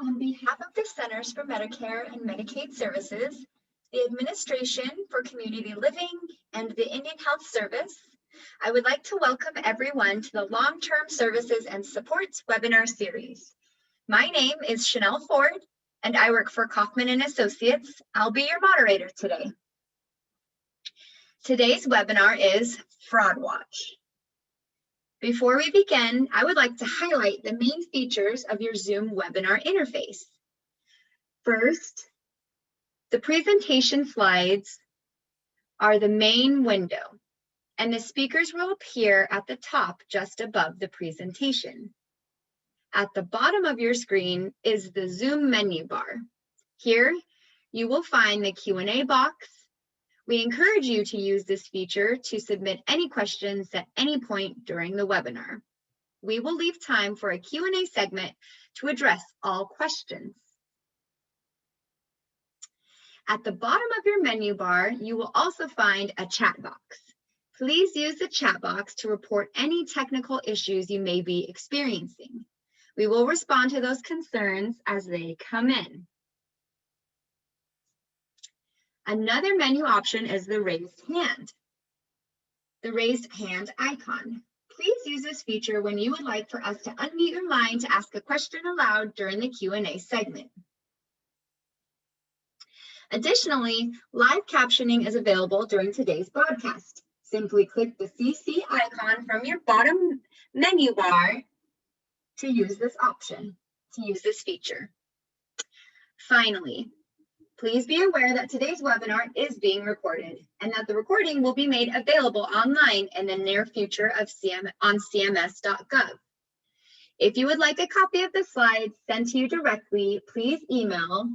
On behalf of the Centers for Medicare and Medicaid Services, the Administration for Community Living, and the Indian Health Service, I would like to welcome everyone to the Long-Term Services and Supports webinar series. My name is Chanel Ford, and I work for Kaufman and Associates. I'll be your moderator today. Today's webinar is FraudWatch. Before we begin, I would like to highlight the main features of your Zoom webinar interface. First, the presentation slides are the main window, and the speakers will appear at the top just above the presentation. At the bottom of your screen is the Zoom menu bar. Here, you will find the Q&A box. We encourage you to use this feature to submit any questions at any point during the webinar. We will leave time for a Q&A segment to address all questions. At the bottom of your menu bar, you will also find a chat box. Please use the chat box to report any technical issues you may be experiencing. We will respond to those concerns as they come in. Another menu option is the raised hand. The raised hand icon. Please use this feature when you would like for us to unmute your line to ask a question aloud during the Q&A segment. Additionally, live captioning is available during today's broadcast. Simply click the CC icon from your bottom menu bar to use this option, to use this feature. Finally, please be aware that today's webinar is being recorded and that the recording will be made available online in the near future on cms.gov. If you would like a copy of the slides sent to you directly, please email.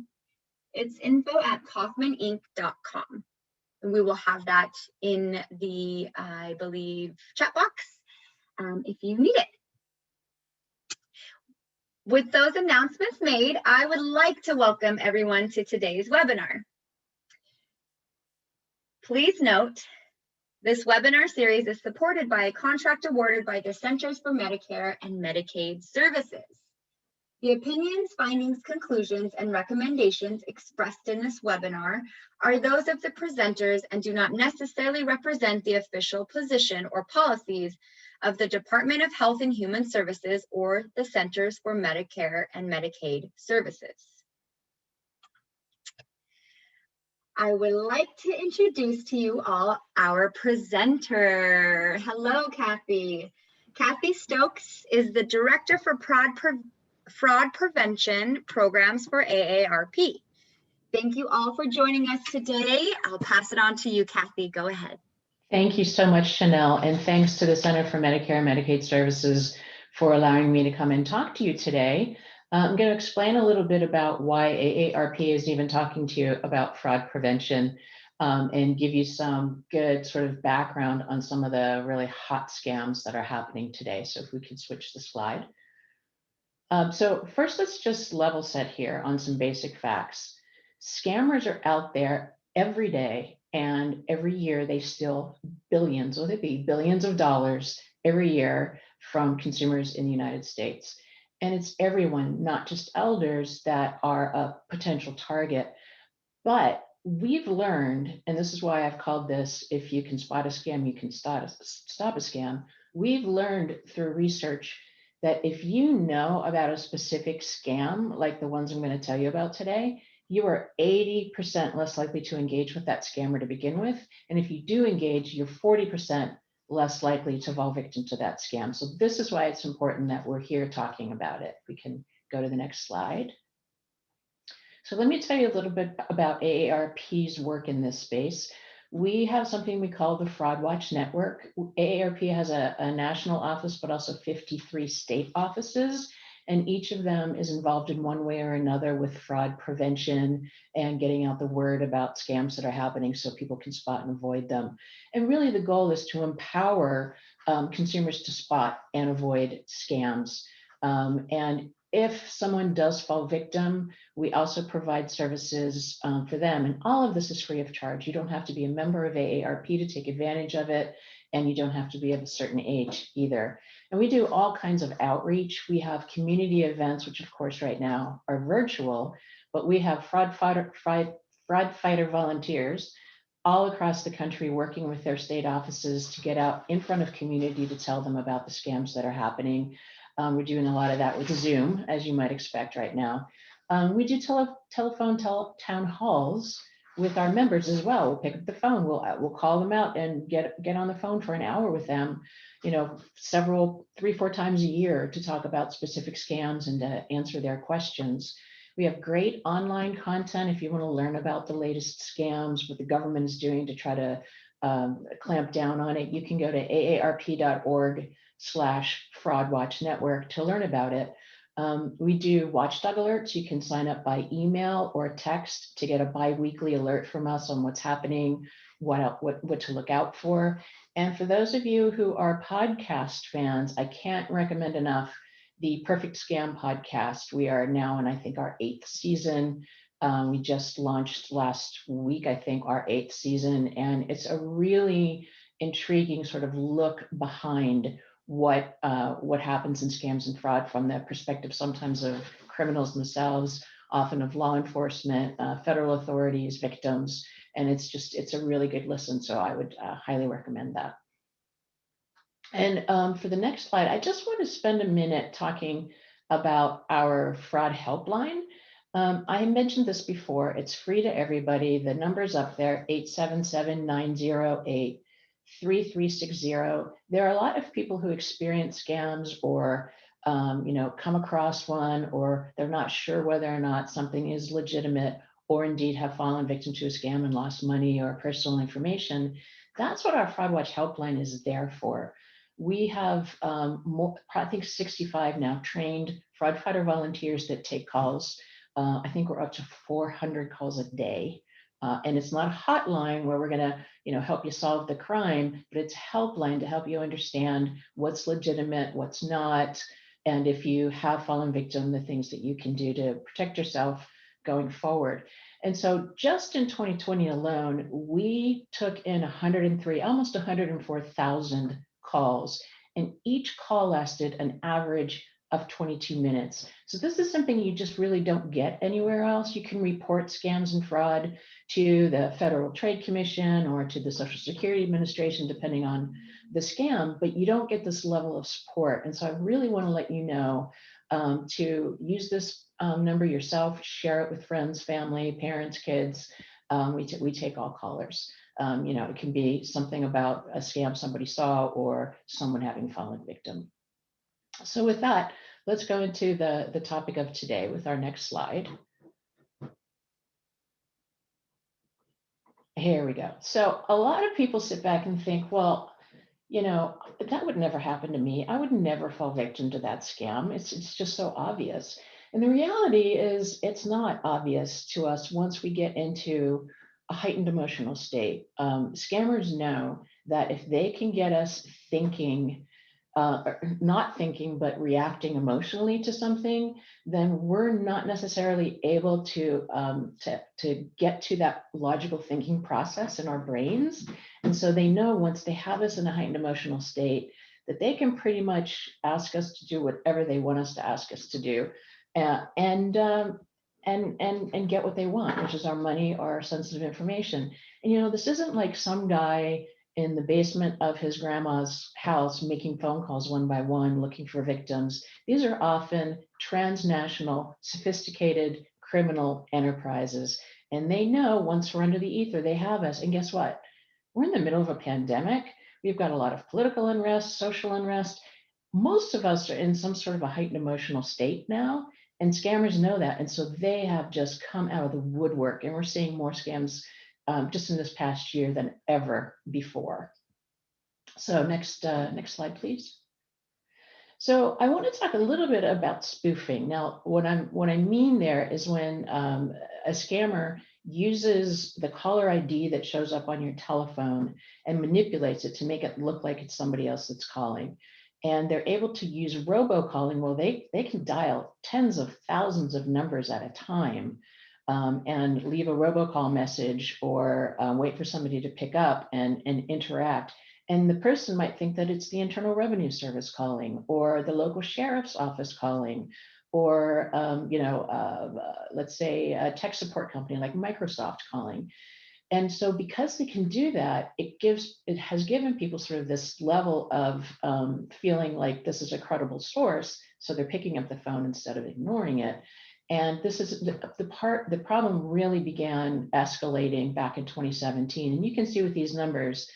It's info@kaufmaninc.com. And we will have that in the, I believe, chat box if you need it. With those announcements made, I would like to welcome everyone to today's webinar. Please note, this webinar series is supported by a contract awarded by the Centers for Medicare and Medicaid Services. The opinions, findings, conclusions, and recommendations expressed in this webinar are those of the presenters and do not necessarily represent the official position or policies of the Department of Health and Human Services or the Centers for Medicare and Medicaid Services. I would like to introduce to you all our presenter. Hello, Kathy. Kathy Stokes is the Director for Fraud Prevention Programs for AARP. Thank you all for joining us today. I'll pass it on to you, Kathy. Go ahead. Thank you so much, Chanel, and thanks to the Center for Medicare and Medicaid Services for allowing me to come and talk to you today. I'm going to explain a little bit about why AARP is even talking to you about fraud prevention. and give you some good sort of background on some of the really hot scams that are happening today. So if we could switch the slide. So first, let's just level set here on some basic facts. Scammers are out there every day, and every year they steal billions, will it be billions of dollars every year from consumers in the United States. And it's everyone, not just elders, that are a potential target. But we've learned, and this is why I've called this, if you can spot a scam, you can stop a scam. We've learned through research that if you know about a specific scam, like the ones I'm going to tell you about today, you are 80% less likely to engage with that scammer to begin with. And if you do engage, you're 40% less likely to fall victim to that scam. So this is why it's important that we're here talking about it. We can go to the next slide. So let me tell you a little bit about AARP's work in this space. We have something we call the FraudWatch network. AARP has a national office, but also 53 state offices, and each of them is involved in one way or another with fraud prevention and getting out the word about scams that are happening so people can spot and avoid them. And really the goal is to empower consumers to spot and avoid scams. And if someone does fall victim, we also provide services for them. And all of this is free of charge. You don't have to be a member of AARP to take advantage of it. And you don't have to be of a certain age either. And we do all kinds of outreach. We have community events, which of course right now are virtual, but we have fraud fighter volunteers all across the country working with their state offices to get out in front of community to tell them about the scams that are happening. We're doing a lot of that with Zoom, as you might expect right now. We do telephone town halls with our members as well. We'll pick up the phone, we'll call them out and get on the phone for an hour with them, you know, 3-4 times a year to talk about specific scams and to answer their questions. We have great online content if you want to learn about the latest scams, what the government is doing to try to clamp down on it. You can go to aarp.org/FraudWatch network to learn about it. We do watchdog alerts. You can sign up by email or text to get a bi-weekly alert from us on what's happening, what to look out for. And for those of you who are podcast fans, I can't recommend enough the Perfect Scam podcast. We are now in, I think, our 8th season. We just launched last week, I think, our 8th season, and it's a really intriguing sort of look behind what happens in scams and fraud from the perspective sometimes of criminals themselves, often of law enforcement, federal authorities, victims, and it's a really good listen. So I would highly recommend that. And for the next slide, I just want to spend a minute talking about our fraud helpline. I mentioned this before. It's free to everybody. The number's up there, 877-908-3360. There are a lot of people who experience scams or come across one, or they're not sure whether or not something is legitimate, or indeed have fallen victim to a scam and lost money or personal information. That's what our FraudWatch helpline is there for. We have I think 65 now trained fraud fighter volunteers that take calls. I think we're up to 400 calls a day. And it's not a hotline where we're going to help you solve the crime, but it's a helpline to help you understand what's legitimate, what's not, and if you have fallen victim, the things that you can do to protect yourself going forward. And so just in 2020 alone, we took in almost 104,000 calls, and each call lasted an average of 22 minutes. So this is something you just really don't get anywhere else. You can report scams and fraud to the Federal Trade Commission or to the Social Security Administration, depending on the scam, but you don't get this level of support. And so I really want to let you know to use this number yourself, share it with friends, family, parents, kids. We take all callers. It can be something about a scam somebody saw or someone having fallen victim. So with that, let's go into the topic of today with our next slide. Here we go. So a lot of people sit back and think, well, that would never happen to me. I would never fall victim to that scam. It's just so obvious. And the reality is it's not obvious to us once we get into a heightened emotional state. Scammers know that if they can get us thinking, or not thinking, but reacting emotionally to something, then we're not necessarily able to get to that logical thinking process in our brains. And so they know once they have us in a heightened emotional state, that they can pretty much ask us to do whatever they want us to ask us to do, and get what they want, which is our money or our sensitive information. And this isn't like some guy in the basement of his grandma's house making phone calls one by one looking for victims. These are often transnational, sophisticated criminal enterprises. And they know once we're under the ether, they have us. And guess what? We're in the middle of a pandemic. We've got a lot of political unrest, social unrest. Most of us are in some sort of a heightened emotional state now, and scammers know that. And so they have just come out of the woodwork, and we're seeing more scams just in this past year than ever before. So next slide, please. So I want to talk a little bit about spoofing. Now, what I mean there is when a scammer uses the caller ID that shows up on your telephone and manipulates it to make it look like it's somebody else that's calling. And they're able to use robocalling. Well, they can dial tens of thousands of numbers at a time, and leave a robocall message or wait for somebody to pick up and interact. And the person might think that it's the Internal Revenue Service calling, or the local sheriff's office calling, or let's say a tech support company like Microsoft calling. And so because they can do that, it has given people sort of this level of feeling like this is a credible source. So they're picking up the phone instead of ignoring it. And this is the problem really began escalating back in 2017. And you can see with these numbers,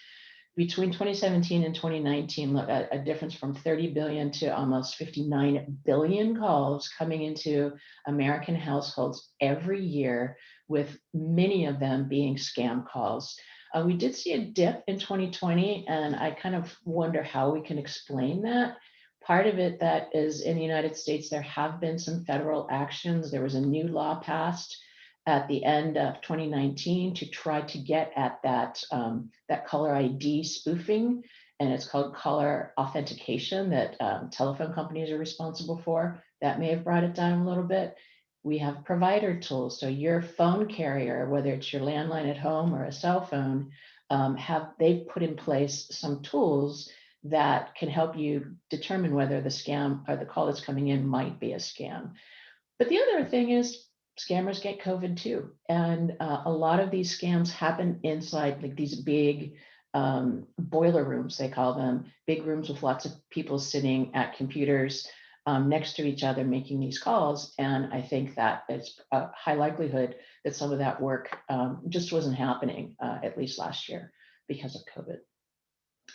between 2017 and 2019, a difference from 30 billion to almost 59 billion calls coming into American households every year, with many of them being scam calls. We did see a dip in 2020, and I kind of wonder how we can explain that. Part of it that is in the United States, there have been some federal actions. There was a new law passed at the end of 2019 to try to get at that caller ID spoofing, and it's called caller authentication that telephone companies are responsible for. That may have brought it down a little bit. We have provider tools. So your phone carrier, whether it's your landline at home or a cell phone, they've put in place some tools that can help you determine whether the scam or the call that's coming in might be a scam. But the other thing is, scammers get COVID too. And a lot of these scams happen inside like these big boiler rooms, they call them, big rooms with lots of people sitting at computers next to each other making these calls. And I think that it's a high likelihood that some of that work just wasn't happening, at least last year, because of COVID.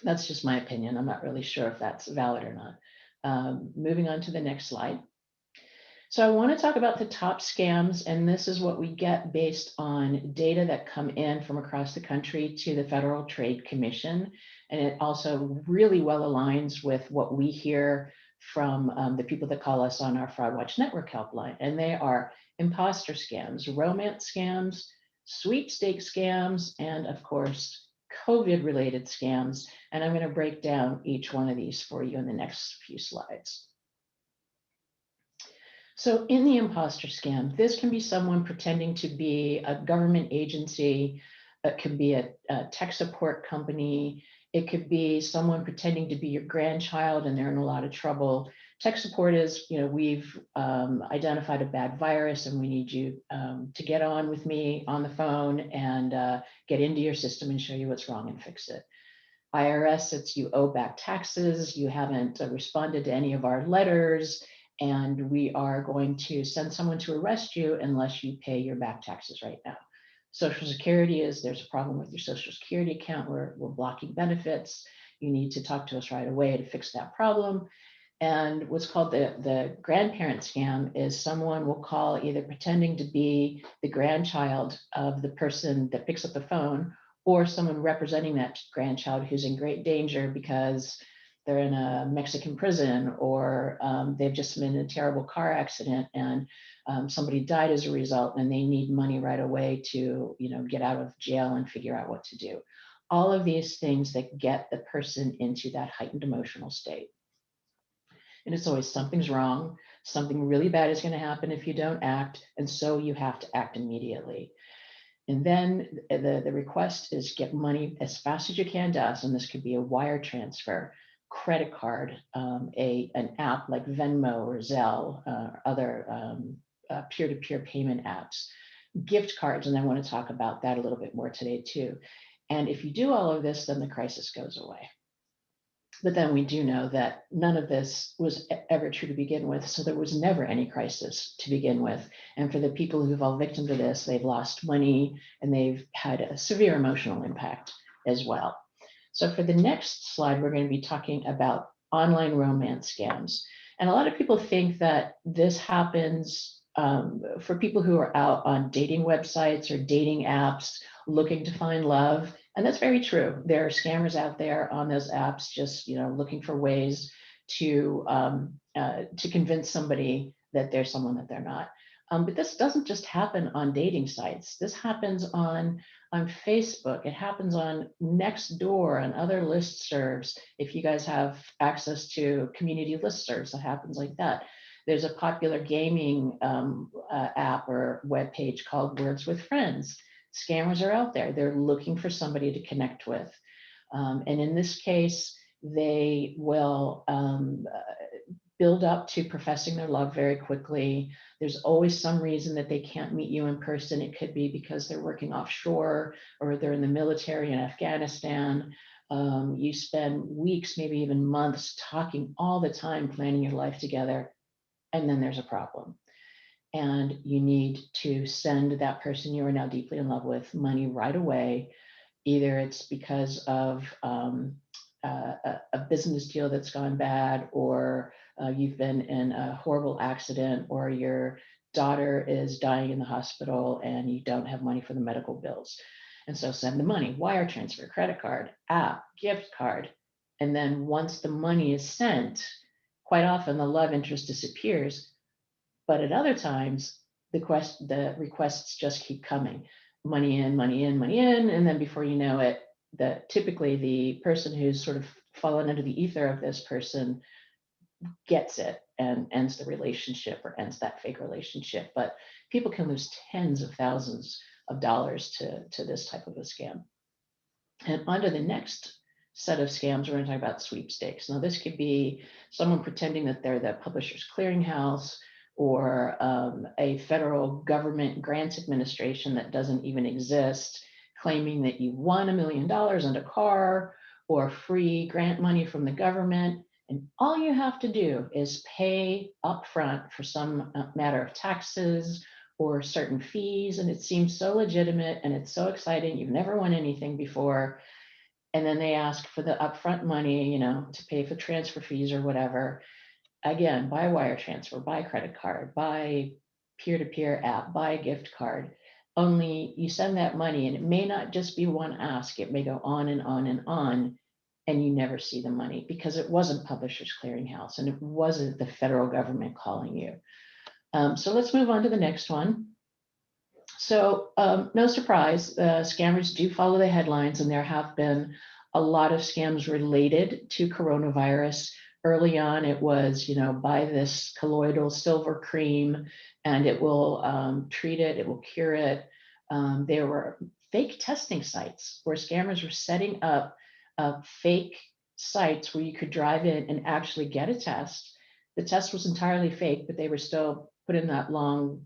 That's just my opinion. I'm not really sure if that's valid or not. Moving on to the next slide. So I want to talk about the top scams, and this is what we get based on data that come in from across the country to the Federal Trade Commission. And it also really well aligns with what we hear from the people that call us on our FraudWatch network helpline. And they are imposter scams, romance scams, sweepstakes scams, and of course, COVID-related scams. And I'm going to break down each one of these for you in the next few slides. So in the imposter scam, this can be someone pretending to be a government agency. It could be a tech support company. It could be someone pretending to be your grandchild and they're in a lot of trouble. Tech support is, we've identified a bad virus and we need you to get on with me on the phone and get into your system and show you what's wrong and fix it. IRS, it's you owe back taxes, you haven't responded to any of our letters, and we are going to send someone to arrest you unless you pay your back taxes right now. Social Security is there's a problem with your Social Security account, we're blocking benefits. You need to talk to us right away to fix that problem. And what's called the grandparent scam is someone will call either pretending to be the grandchild of the person that picks up the phone, or someone representing that grandchild who's in great danger because they're in a Mexican prison, or they've just been in a terrible car accident and somebody died as a result, and they need money right away to, get out of jail and figure out what to do. All of these things that get the person into that heightened emotional state. And it's always something's wrong, something really bad is going to happen if you don't act, and so you have to act immediately. And then the request is get money as fast as you can to us, and this could be a wire transfer, credit card, an app like Venmo or Zelle, other peer-to-peer payment apps, gift cards, and I want to talk about that a little bit more today too. And if you do all of this, then the crisis goes away. But then we do know that none of this was ever true to begin with. So there was never any crisis to begin with. And for the people who fall victim to this, they've lost money and they've had a severe emotional impact as well. So for the next slide, we're going to be talking about online romance scams. And a lot of people think that this happens for people who are out on dating websites or dating apps looking to find love. And that's very true. There are scammers out there on those apps just looking for ways to convince somebody that they're someone that they're not. But this doesn't just happen on dating sites. This happens on Facebook. It happens on Nextdoor and other listservs. If you guys have access to community listservs, that happens like that. There's a popular gaming app or web page called Words with Friends. Scammers are out there. They're looking for somebody to connect with. And in this case, they will build up to professing their love very quickly. There's always some reason that they can't meet you in person. It could be because they're working offshore or they're in the military in Afghanistan. You spend weeks, maybe even months talking all the time, planning your life together, and then there's a problem. And you need to send that person you are now deeply in love with money right away. Either it's because of a business deal that's gone bad, or you've been in a horrible accident, or your daughter is dying in the hospital and you don't have money for the medical bills. And so send the money, wire transfer, credit card, app, gift card. And then once the money is sent, quite often the love interest disappears. But at other times, the requests just keep coming. Money in, money in, money in. And then before you know it, typically the person who's sort of fallen under the ether of this person gets it and ends the relationship or ends that fake relationship. But people can lose tens of thousands of dollars to this type of a scam. And onto the next set of scams, we're going to talk about sweepstakes. Now, this could be someone pretending that they're the Publishers Clearinghouse, or a federal government grants administration that doesn't even exist, claiming that you won $1 million on a car or free grant money from the government. And all you have to do is pay upfront for some matter of taxes or certain fees. And it seems so legitimate and it's so exciting. You've never won anything before. And then they ask for the upfront money, to pay for transfer fees or whatever. Again, by wire transfer, by credit card, by peer-to-peer app, by gift card. Only you send that money and it may not just be one ask, it may go on and on and on, and you never see the money because it wasn't Publishers Clearinghouse and it wasn't the federal government calling you. So let's move on to the next one. So no surprise, scammers do follow the headlines, and there have been a lot of scams related to coronavirus. Early on, it was, buy this colloidal silver cream and it will treat it, it will cure it. There were fake testing sites where scammers were setting up fake sites where you could drive in and actually get a test. The test was entirely fake, but they were still putting that long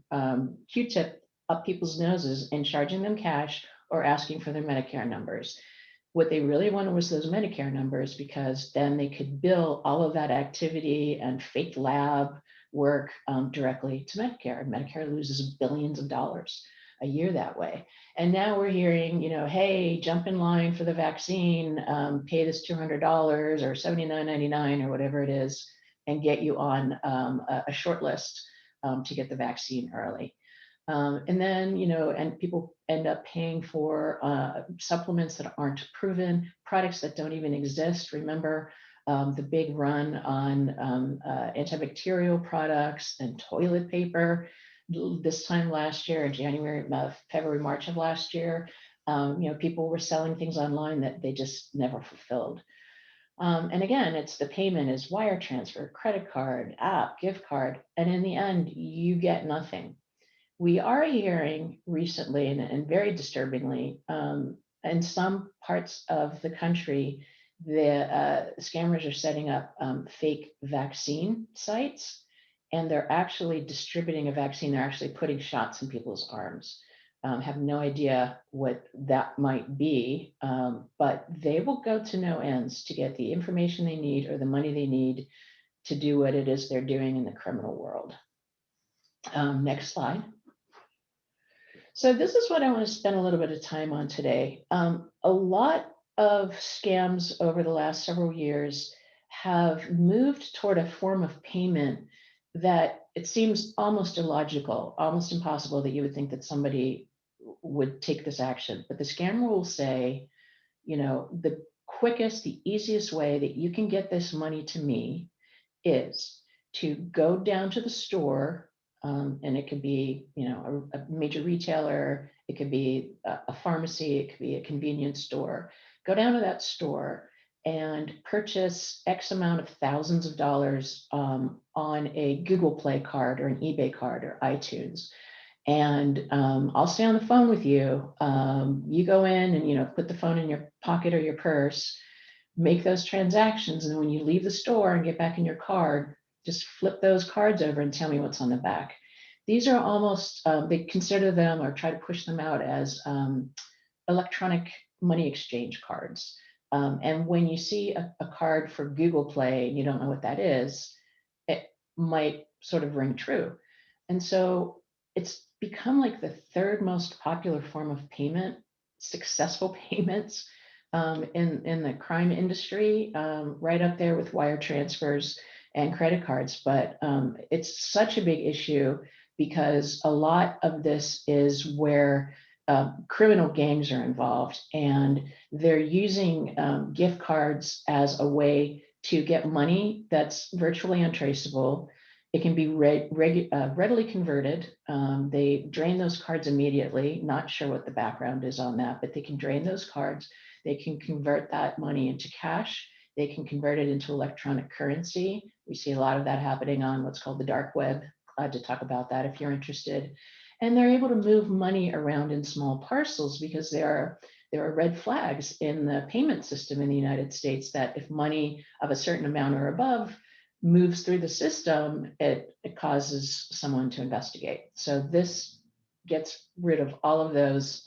Q-tip up people's noses and charging them cash or asking for their Medicare numbers. What they really wanted was those Medicare numbers, because then they could bill all of that activity and fake lab work directly to Medicare. And Medicare loses billions of dollars a year that way. And now we're hearing, hey, jump in line for the vaccine, pay this $200 or $79.99 or whatever it is, and get you on a short list to get the vaccine early. And then, and people end up paying for supplements that aren't proven, products that don't even exist. Remember, the big run on antibacterial products and toilet paper this time last year, in January, February, March of last year. People were selling things online that they just never fulfilled. And again, it's the payment is wire transfer, credit card, app, gift card, and in the end, you get nothing. We are hearing recently, and very disturbingly, in some parts of the country, the scammers are setting up fake vaccine sites, and they're actually distributing a vaccine. They're actually putting shots in people's arms. Have no idea what that might be, but they will go to no ends to get the information they need or the money they need to do what it is they're doing in the criminal world. Next slide. So this is what I want to spend a little bit of time on today. A lot of scams over the last several years have moved toward a form of payment that it seems almost illogical, almost impossible that you would think that somebody would take this action. But the scammer will say, the quickest, the easiest way that you can get this money to me is to go down to the store, and it could be, a major retailer, it could be a pharmacy, it could be a convenience store. Go down to that store and purchase X amount of thousands of dollars on a Google Play card or an eBay card or iTunes. And I'll stay on the phone with you. You go in and, put the phone in your pocket or your purse, make those transactions. And then when you leave the store and get back in your car, just flip those cards over and tell me what's on the back. These are almost, they consider them or try to push them out as electronic money exchange cards. And when you see a card for Google Play and you don't know what that is, it might sort of ring true. And so it's become like the third most popular form of payment, successful payments in the crime industry, right up there with wire transfers and credit cards. But it's such a big issue because a lot of this is where criminal gangs are involved, and they're using gift cards as a way to get money that's virtually untraceable. It can be readily converted. They drain those cards immediately. Not sure what the background is on that, but they can drain those cards. They can convert that money into cash. They can convert it into electronic currency. We see a lot of that happening on what's called the dark web. Glad to talk about that if you're interested. And they're able to move money around in small parcels because there are red flags in the payment system in the United States that if money of a certain amount or above moves through the system, it causes someone to investigate. So this gets rid of all of those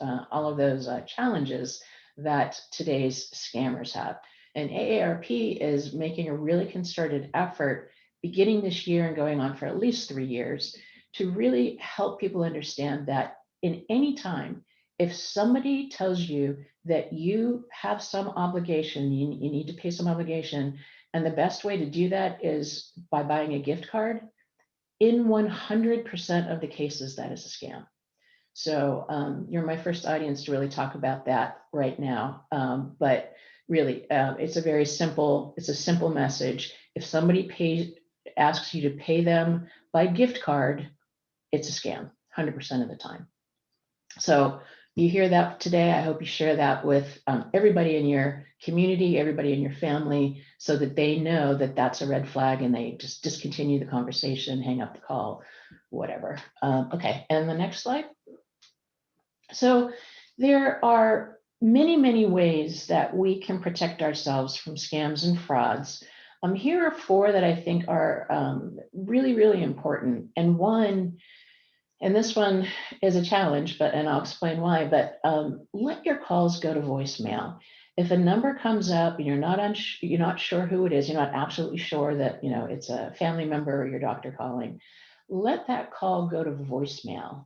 challenges that today's scammers have. And AARP is making a really concerted effort beginning this year and going on for at least 3 years to really help people understand that in any time, if somebody tells you that you have some obligation, you need to pay some obligation, and the best way to do that is by buying a gift card, in 100% of the cases, that is a scam. So you're my first audience to really talk about that right now. But really, it's a simple message. If somebody asks you to pay them by gift card, it's a scam 100% of the time. So you hear that today. I hope you share that with everybody in your community, everybody in your family, so that they know that that's a red flag and they just discontinue the conversation, hang up the call, whatever. Okay, and the next slide. So there are many, many ways that we can protect ourselves from scams and frauds. Here are 4 that I think are really, really important. And this one is a challenge, and I'll explain why, but let your calls go to voicemail. If a number comes up and you're not sure who it is, you're not absolutely sure that it's a family member or your doctor calling, let that call go to voicemail.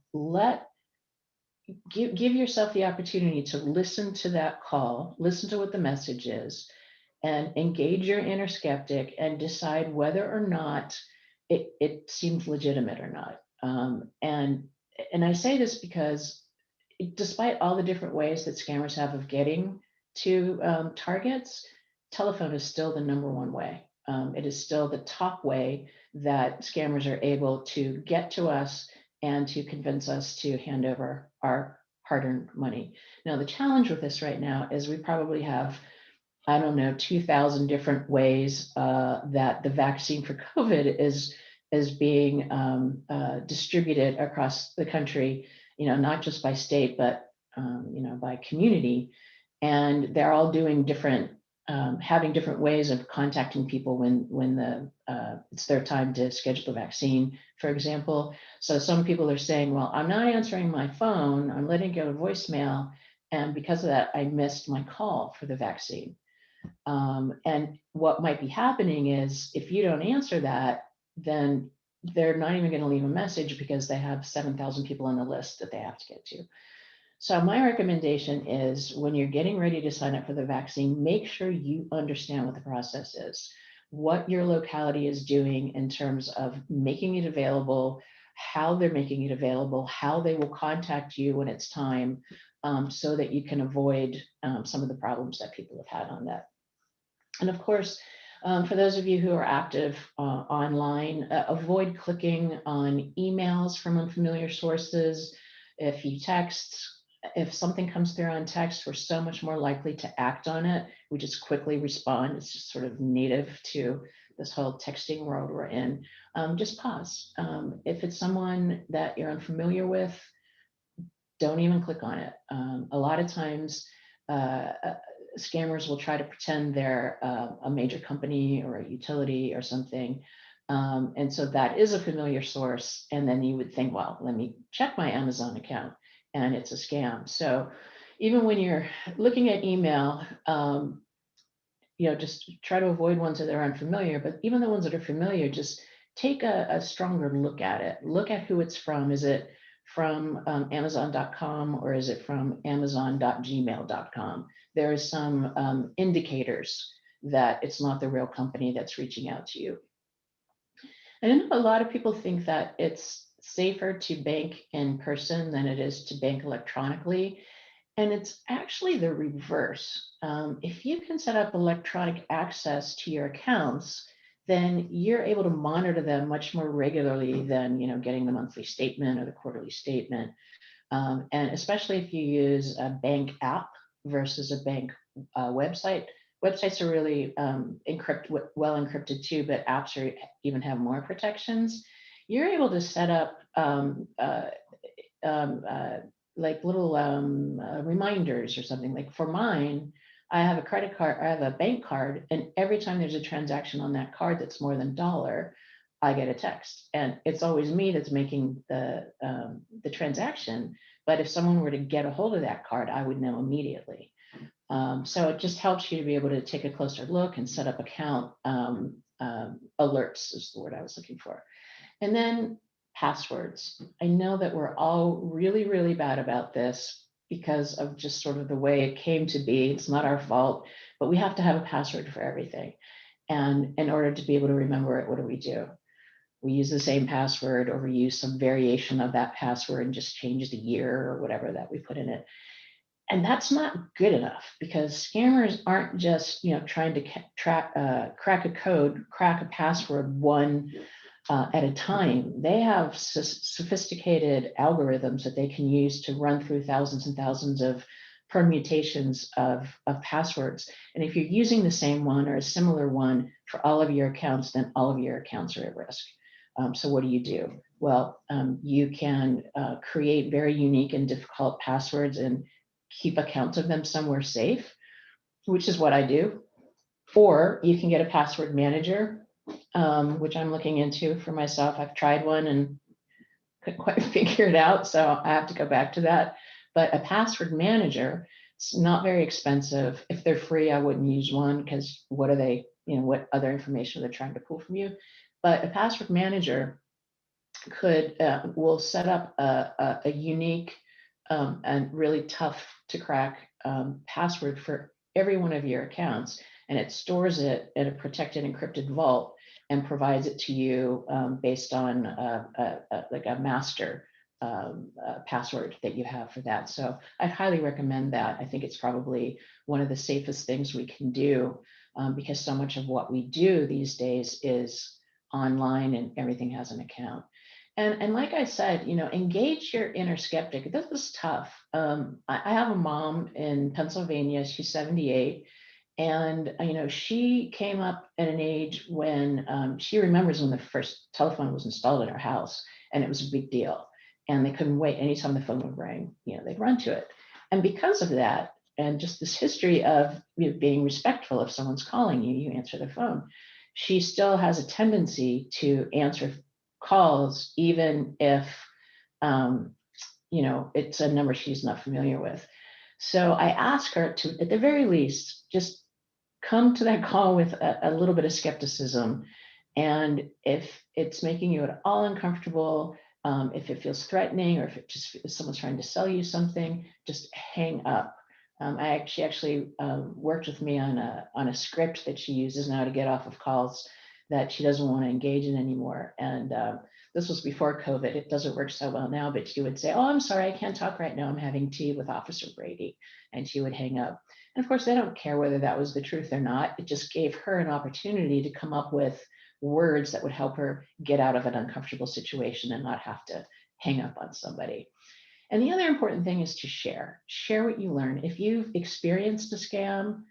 Give yourself the opportunity to listen to that call, listen to what the message is, and engage your inner skeptic and decide whether or not it seems legitimate or not. And I say this because despite all the different ways that scammers have of getting to targets, telephone is still the #1 way. It is still the top way that scammers are able to get to us and to convince us to hand over our hard-earned money. Now, the challenge with this right now is we probably have, I don't know, 2,000 different ways that the vaccine for COVID is being distributed across the country, not just by state, but by community. And they're all doing different, having different ways of contacting people when it's their time to schedule the vaccine, for example. So some people are saying, well, I'm not answering my phone, I'm letting it go to voicemail, and because of that, I missed my call for the vaccine. And what might be happening is if you don't answer that, then they're not even going to leave a message because they have 7,000 people on the list that they have to get to. So my recommendation is when you're getting ready to sign up for the vaccine, make sure you understand what the process is, what your locality is doing in terms of making it available, how they're making it available, how they will contact you when it's time, so that you can avoid some of the problems that people have had on that. And of course, for those of you who are active online, avoid clicking on emails from unfamiliar sources. If you text, if something comes through on text, we're so much more likely to act on it. We just quickly respond. It's just sort of native to this whole texting world we're in. Just pause. If it's someone that you're unfamiliar with, don't even click on it. A lot of times, scammers will try to pretend they're a major company or a utility or something. And so that is a familiar source. And then you would think, well, let me check my Amazon account, and it's a scam. So even when you're looking at email, just try to avoid ones that are unfamiliar, but even the ones that are familiar, just take a stronger look at it. Look at who it's from. Is it from Amazon.com or is it from Amazon.gmail.com? There is some indicators that it's not the real company that's reaching out to you. And I know a lot of people think that it's safer to bank in person than it is to bank electronically. And it's actually the reverse. If you can set up electronic access to your accounts, then you're able to monitor them much more regularly than getting the monthly statement or the quarterly statement. And especially if you use a bank app versus a bank website. Websites are really well encrypted too, but apps even have more protections. You're able to set up like little reminders or something. Like for mine, I have a credit card, I have a bank card, and every time there's a transaction on that card that's more than $1, I get a text, and it's always me that's making the transaction. But if someone were to get a hold of that card, I would know immediately. So it just helps you to be able to take a closer look and set up account alerts is the word I was looking for. And then passwords. I know that we're all really, really bad about this because of just sort of the way it came to be. It's not our fault, but we have to have a password for everything. And in order to be able to remember it, what do? We use the same password, or we use some variation of that password and just change the year or whatever that we put in it. And that's not good enough, because scammers aren't just trying to crack a code, crack a password one at a time. They have sophisticated algorithms that they can use to run through thousands and thousands of permutations of passwords. And if you're using the same one or a similar one for all of your accounts, then all of your accounts are at risk. So what do? Well, you can create very unique and difficult passwords and keep accounts of them somewhere safe, which is what I do. Or you can get a password manager, which I'm looking into for myself. I've tried one and couldn't quite figure it out, so I have to go back to that. But a password manager, it's not very expensive. If they're free, I wouldn't use one, because what are they, what other information are they trying to pull from you? But a password manager will set up a unique and really tough to crack password for every one of your accounts, and it stores it in a protected encrypted vault and provides it to you based on like a master password that you have for that. So I'd highly recommend that. I think it's probably one of the safest things we can do because so much of what we do these days is online and everything has an account. And like I said, engage your inner skeptic. This is tough. I have a mom in Pennsylvania. She's 78. And, she came up at an age when she remembers when the first telephone was installed in her house, and it was a big deal. And they couldn't wait. Anytime the phone would ring, they'd run to it. And because of that, and just this history of being respectful, if someone's calling you, you answer the phone. She still has a tendency to answer calls, even if it's a number she's not familiar with. So I ask her to, at the very least, just come to that call with a little bit of skepticism. And if it's making you at all uncomfortable, if it feels threatening, or if someone's trying to sell you something, just hang up. She actually worked with me on a script that she uses now to get off of calls that she doesn't want to engage in anymore. And this was before COVID. It doesn't work so well now, but she would say, "Oh, I'm sorry, I can't talk right now. I'm having tea with Officer Brady." And she would hang up. And of course, they don't care whether that was the truth or not. It just gave her an opportunity to come up with words that would help her get out of an uncomfortable situation and not have to hang up on somebody. And the other important thing is to share what you learn. If you've experienced a scam,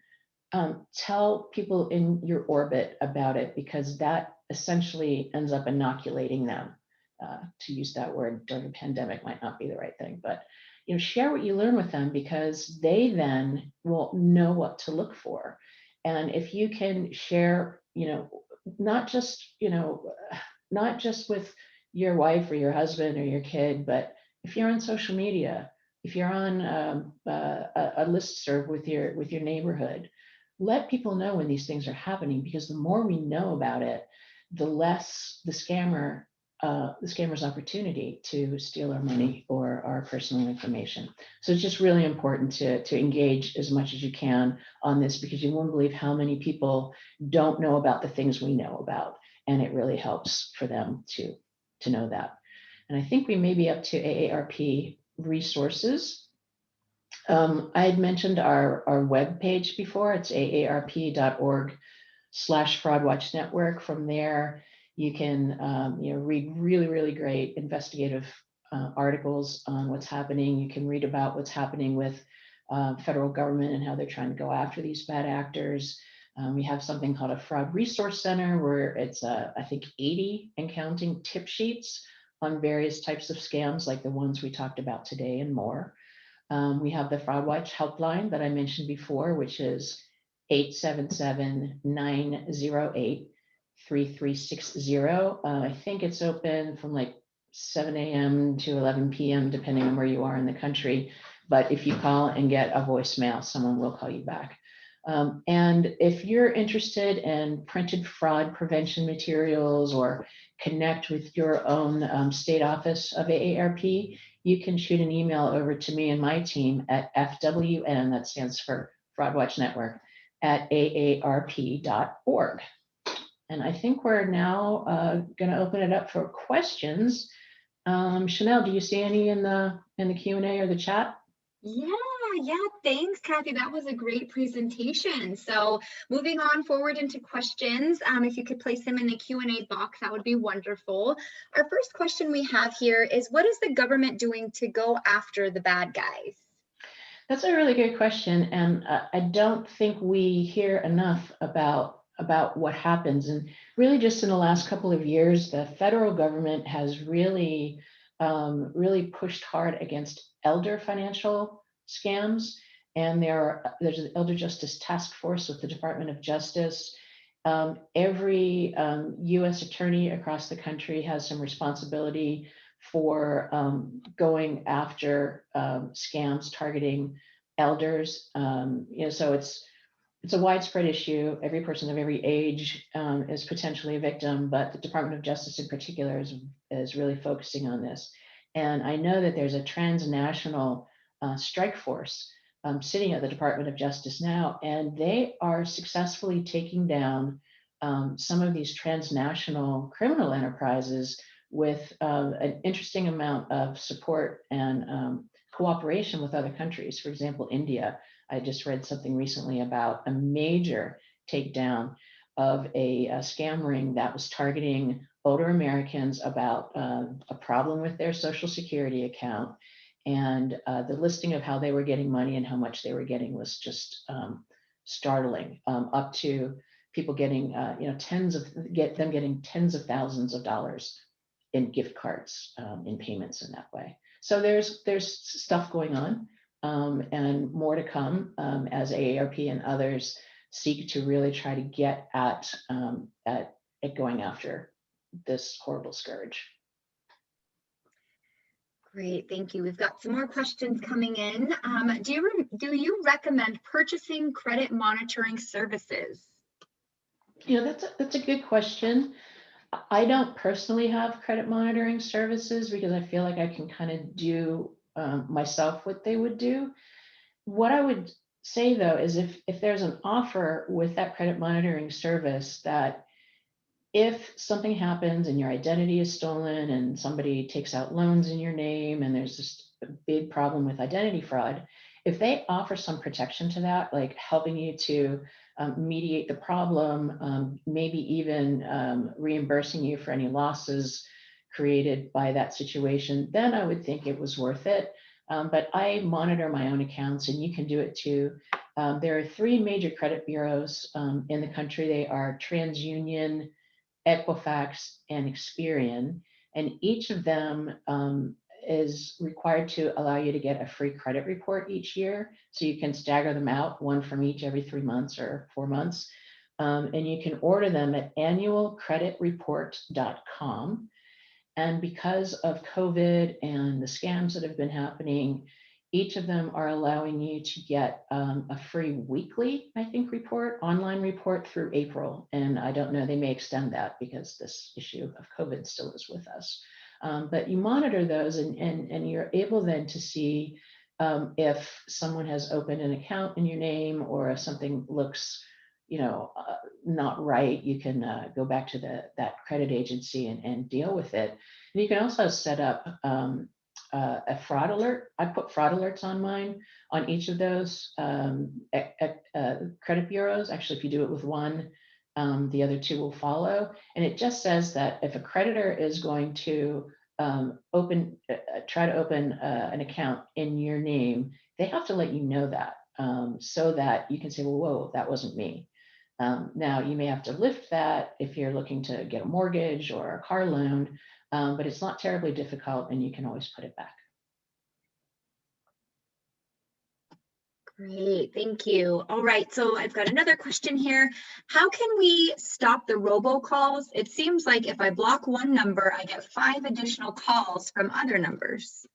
tell people in your orbit about it, because that essentially ends up inoculating them. To use that word during a pandemic might not be the right thing, but share what you learn with them, because they then will know what to look for. And if you can share, not just with your wife or your husband or your kid, but if you're on social media, if you're on a listserv with your neighborhood, let people know when these things are happening, because the more we know about it, the less the scammer's opportunity to steal our money or our personal information. So it's just really important to engage as much as you can on this, because you won't believe how many people don't know about the things we know about, and it really helps for them to know that. And I think we may be up to AARP resources. I had mentioned our web page before. It's aarp.org/FraudWatch Network. From there, you can read really, really great investigative articles on what's happening. You can read about what's happening with federal government and how they're trying to go after these bad actors. We have something called a Fraud Resource Center, where it's I think 80 and counting tip sheets on various types of scams, like the ones we talked about today and more. We have the FraudWatch helpline that I mentioned before, which is 877-908-3360. I think it's open from like 7 a.m. to 11 p.m., depending on where you are in the country. But if you call and get a voicemail, someone will call you back. And if you're interested in printed fraud prevention materials, or connect with your own state office of AARP, you can shoot an email over to me and my team at FWN, that stands for FraudWatch Network, at AARP.org. And I think we're now going to open it up for questions. Chanel, do you see any in the Q&A or the chat? Yeah, thanks, Kathy. That was a great presentation. So moving on forward into questions, if you could place them in the Q&A box, that would be wonderful. Our first question we have here is, what is the government doing to go after the bad guys? That's a really good question. And I don't think we hear enough about what happens. And really just in the last couple of years, the federal government has really pushed hard against elder financial scams. And there's an Elder Justice Task Force with the Department of Justice. Every U.S. attorney across the country has some responsibility for going after scams targeting elders. So it's a widespread issue. Every person of every age is potentially a victim, but the Department of Justice in particular is really focusing on this. And I know that there's a transnational strike force sitting at the Department of Justice now, and they are successfully taking down some of these transnational criminal enterprises with an interesting amount of support and cooperation with other countries. For example, India. I just read something recently about a major take down of a scam ring that was targeting older Americans about a problem with their Social Security account. And the listing of how they were getting money and how much they were getting was just startling, up to people getting, getting tens of thousands of dollars in gift cards, in payments in that way. So there's stuff going on, and more to come, as AARP and others seek to really try to get at going after this horrible scourge. Great, thank you. We've got some more questions coming in. Do you recommend purchasing credit monitoring services? That's a good question. I don't personally have credit monitoring services because I feel like I can kind of do myself what they would do. What I would say though is if there's an offer with that credit monitoring service that if something happens and your identity is stolen and somebody takes out loans in your name and there's just a big problem with identity fraud, if they offer some protection to that, like helping you to mediate the problem, maybe even reimbursing you for any losses created by that situation, then I would think it was worth it. But I monitor my own accounts, and you can do it too. There are 3 major credit bureaus in the country. They are TransUnion, Equifax, and Experian, and each of them is required to allow you to get a free credit report each year. So you can stagger them out, one from each every 3 months or 4 months. And you can order them at annualcreditreport.com. And because of COVID and the scams that have been happening, each of them are allowing you to get a free weekly, I think, online report through April. And I don't know, they may extend that because this issue of COVID still is with us. But you monitor those and you're able then to see if someone has opened an account in your name, or if something looks not right, you can go back to that credit agency and deal with it. And you can also set up a fraud alert. I put fraud alerts on mine, on each of those credit bureaus. Actually, if you do it with one, the other 2 will follow. And it just says that if a creditor is going to try to open an account in your name, they have to let you know that, so that you can say, well, whoa, that wasn't me. Now, you may have to lift that if you're looking to get a mortgage or a car loan, but it's not terribly difficult, and you can always put it back. Great, thank you. All right, so I've got another question here. How can we stop the robocalls? It seems like if I block one number, I get 5 additional calls from other numbers.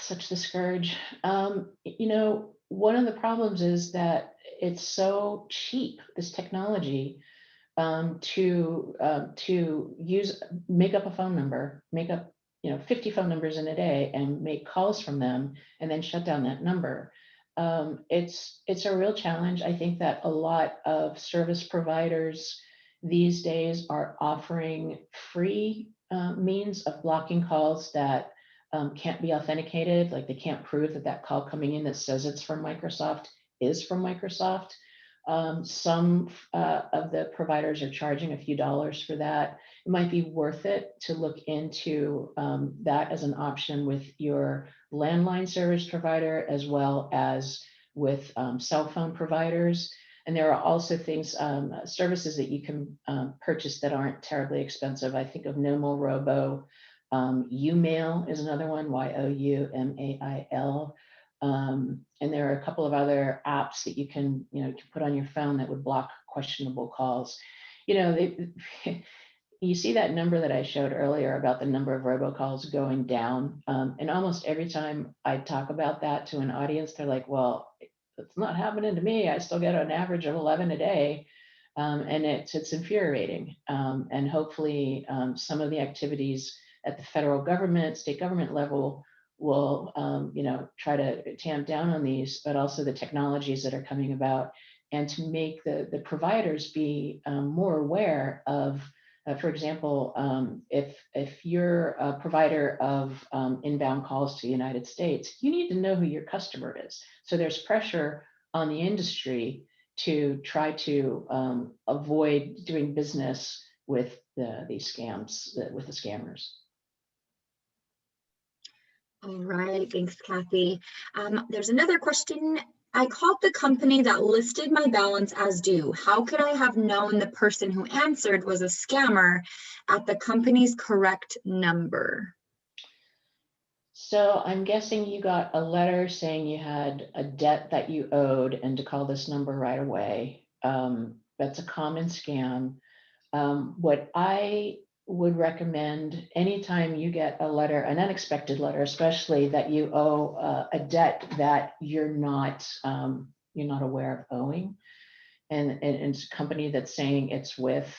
Such the scourge. One of the problems is that it's so cheap, this technology, to make up a phone number, make up 50 phone numbers in a day and make calls from them and then shut down that number. It's a real challenge. I think that a lot of service providers these days are offering free means of blocking calls that can't be authenticated, like they can't prove that call coming in that says it's from Microsoft is from Microsoft. Some of the providers are charging a few dollars for that. It might be worth it to look into that as an option with your landline service provider, as well as with cell phone providers. And there are also services that you can purchase that aren't terribly expensive. I think of Nomel Robo. Umail is another one, Youmail. And there are a couple of other apps that you can put on your phone that would block questionable calls. You see that number that I showed earlier about the number of robocalls going down. And almost every time I talk about that to an audience, they're like, well, it's not happening to me. I still get an average of 11 a day. And it's infuriating. And hopefully some of the activities at the federal government, state government level will try to tamp down on these, but also the technologies that are coming about, and to make the providers be more aware of, for example, if you're a provider of inbound calls to the United States, you need to know who your customer is. So there's pressure on the industry to try to avoid doing business with these scams, with the scammers. All right, thanks, Kathy. There's another question. I called the company that listed my balance as due. How could I have known the person who answered was a scammer at the company's correct number? So I'm guessing you got a letter saying you had a debt that you owed and to call this number right away. That's a common scam. What I would recommend anytime you get a letter, an unexpected letter, especially that you owe a debt that you're not aware of owing, and it's a company that's saying it's with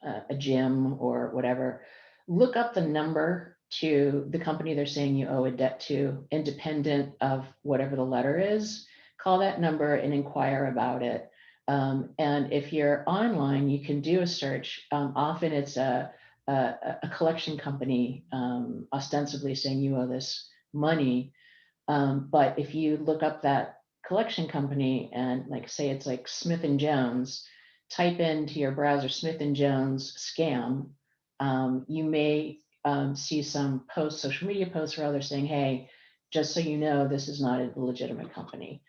a gym or whatever, look up the number to the company they're saying you owe a debt to, independent of whatever the letter is. Call that number and inquire about it. And if you're online, you can do a search. Often it's a collection company ostensibly saying you owe this money. But if you look up that collection company and like say it's like Smith and Jones, type into your browser Smith and Jones scam, you may see some posts, social media posts or others saying, hey, just so you know, this is not a legitimate company.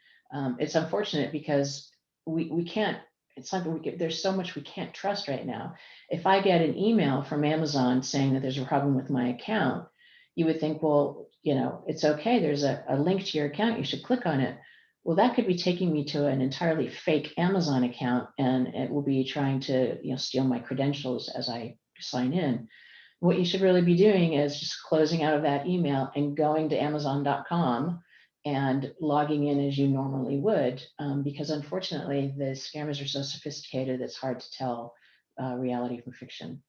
It's unfortunate because we can't, it's like there's so much we can't trust right now. If I get an email from Amazon saying that there's a problem with my account, you would think, well, it's okay. There's a link to your account. You should click on it. Well, that could be taking me to an entirely fake Amazon account, and it will be trying to steal my credentials as I sign in. What you should really be doing is just closing out of that email and going to Amazon.com and logging in as you normally would, because unfortunately the scammers are so sophisticated it's hard to tell reality from fiction.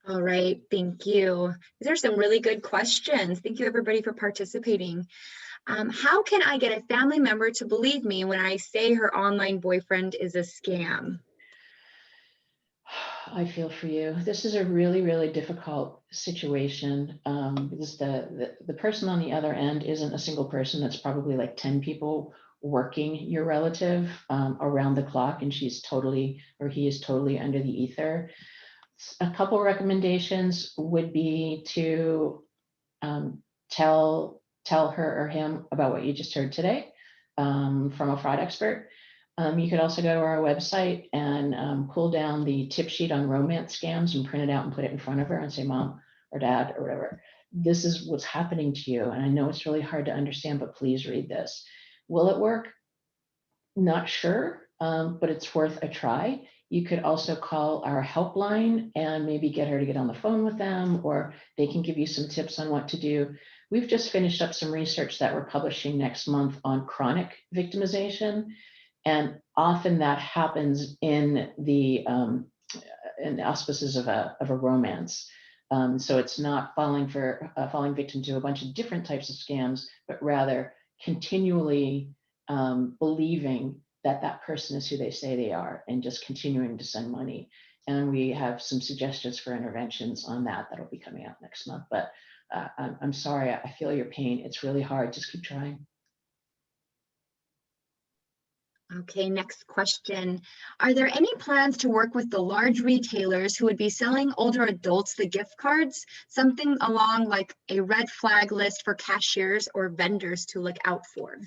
All right, thank you. These are some really good questions. Thank you everybody for participating. How can I get a family member to believe me when I say her online boyfriend is a scam? I feel for you. This is a really, really difficult situation because the person on the other end isn't a single person. That's probably like 10 people working your relative around the clock, and she's totally, or he is totally under the ether. A couple recommendations would be to tell her or him about what you just heard today from a fraud expert. You could also go to our website and pull down the tip sheet on romance scams and print it out and put it in front of her and say, Mom or Dad or whatever, this is what's happening to you. And I know it's really hard to understand, but please read this. Will it work? Not sure, but it's worth a try. You could also call our helpline and maybe get her to get on the phone with them, or they can give you some tips on what to do. We've just finished up some research that we're publishing next month on chronic victimization. And often that happens in the auspices of a romance. So it's not falling victim to a bunch of different types of scams, but rather continually believing that that person is who they say they are and just continuing to send money. And we have some suggestions for interventions on that that'll be coming out next month. But I'm sorry, I feel your pain. It's really hard. Just keep trying. Okay, next question. Are there any plans to work with the large retailers who would be selling older adults the gift cards? Something along like a red flag list for cashiers or vendors to look out for?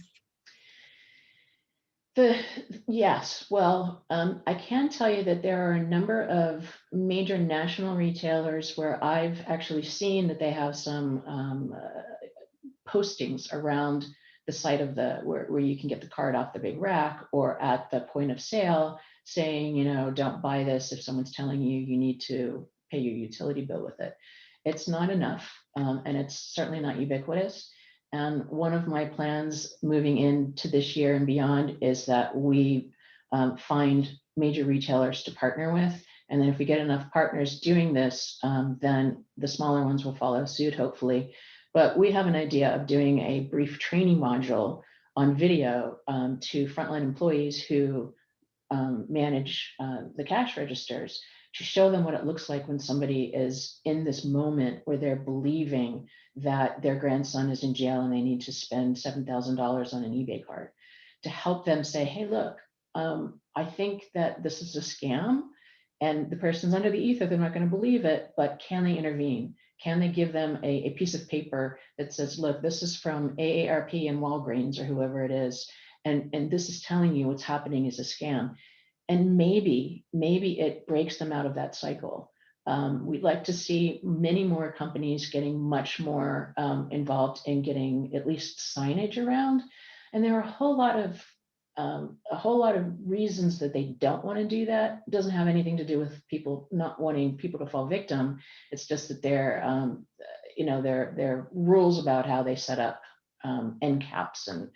Yes, well, I can tell you that there are a number of major national retailers where I've actually seen that they have some postings around the site of where you can get the card off the big rack or at the point of sale saying, don't buy this if someone's telling you you need to pay your utility bill with it. It's not enough, and it's certainly not ubiquitous. And one of my plans moving into this year and beyond is that we find major retailers to partner with. And then if we get enough partners doing this, then the smaller ones will follow suit, hopefully. But we have an idea of doing a brief training module on video to frontline employees who manage the cash registers, to show them what it looks like when somebody is in this moment where they're believing that their grandson is in jail and they need to spend $7,000 on an eBay card, to help them say, hey, look, I think that this is a scam and the person's under the ether, they're not going to believe it, but can they intervene? Can they give them a piece of paper that says, look, this is from AARP and Walgreens or whoever it is, and this is telling you what's happening is a scam. And maybe it breaks them out of that cycle. We'd like to see many more companies getting much more involved in getting at least signage around. And there are a whole lot of reasons that they don't want to do that. It doesn't have anything to do with people not wanting people to fall victim. It's just that there are rules about how they set up end caps and